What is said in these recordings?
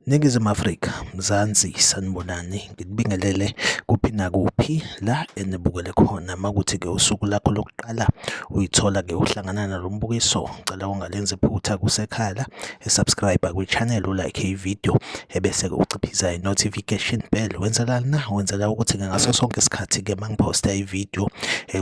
Ningizimu Afrika, Mzansi, sanibonani, ngikubingelele kuphi nakuphi la enibukele khona. Makuthi-ke usuku lakho lokuqala uyithola-ke uhlangana nalo mbukiso, ngicela ungalenzi iphutha kusekhala, subscribe kwi-channel, ulike ividiyo ebese-ke uciphiza i-notification bell. Wenzelani na? Wenzela ukuthi-ke ngaso sonke isikhathi-ke mangiphosta ividiyo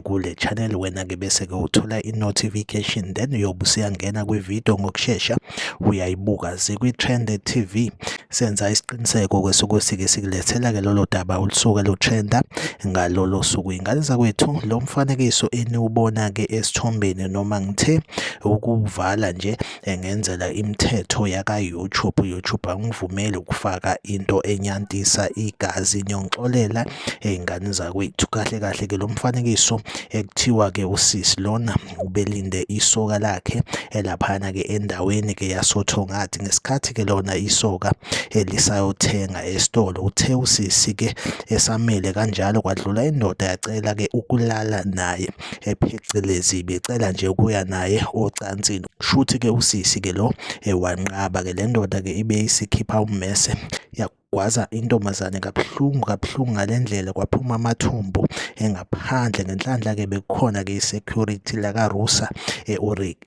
kule channel wena-ke bese-ke uthola i-notification, then uyobe usuyangena kwividiyo ngokushesha uyayibuka. Zikwi-Trend TV senza isiqiniseko-ke sokuthi-ke sikulethela-ke lolo daba olusuke lutrenda ngalolo suku. Ingane zakwethu, lo mfanekiso eniwubona-ke esithombeni, noma ngithe ukuvala nje ngenzela imithetho yaka-YouTube angivumeli ukufaka into enyantisa igazi niyongixolela ey'ngane zakwethu. Kahle kahle-ke lo mfanekiso ekuthiwa-ke usisi lona ubelinde isoka lakhe elaphana-ke endaweni-ke yasothongathi. Ngesikhathi-ke lona isoka elisayothenga esitolo, uthe usisi-ke esamele kanjalo kwadlula indoda yacela-ke ukulala naye, phecelezi becela nje ukuya naye ocansini. Kushuthi-ke usisi-ke lo wanqaba-ke. Le ndoda-ke ibe isikhipha ummese gwaza intombazane kabuhlungu ngale ndlela, kwaphuma amathumbu engaphandle. Ngenhlanhla-ke bekukhona-ke i-security laka-RUSA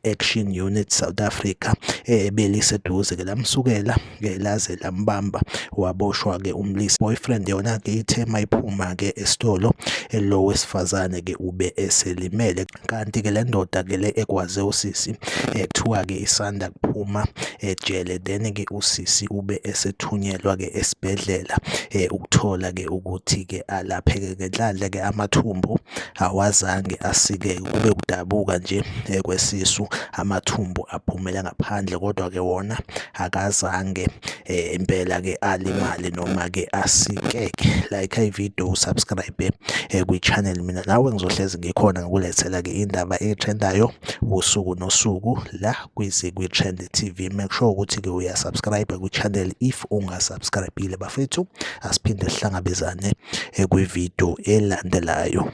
Action Unit South Africa beliseduze-ke lamsukela-ke laze lambamba, waboshwa-ke umlisi. Boyfriend yona-ke ithe mayiphuma-ke esitolo lo wesifazane-ke ube eselimele, kanti-ke le ndoda-ke le ekwaze usisi kuthiwa-ke isanda kuphuma ejele, then-ke usisi ube esethunyelwa-ke esibhedlela ukuthola-ke ukuthi-ke alapheke. Ngenhlanhla-ke amathumbu awazange asike, kube ukudabuka nje kwesisu, amathumbu aphumela ngaphandle, kodwa-ke wona akazange impela-ke alimale noma-ke asikeke. Like ividiyo, usubscribe kwi-channel, mina nawe ngizohlezi ngikhona ngakulethela-ke indaba etrendayo usuku nosuku la kwi-Trend TV. Make sure ukuthi-ke uyasubscribe kwi-channel if ungasubscribile. Bafethu, asiphinde sihlangabezane kwividiyo elandelayo.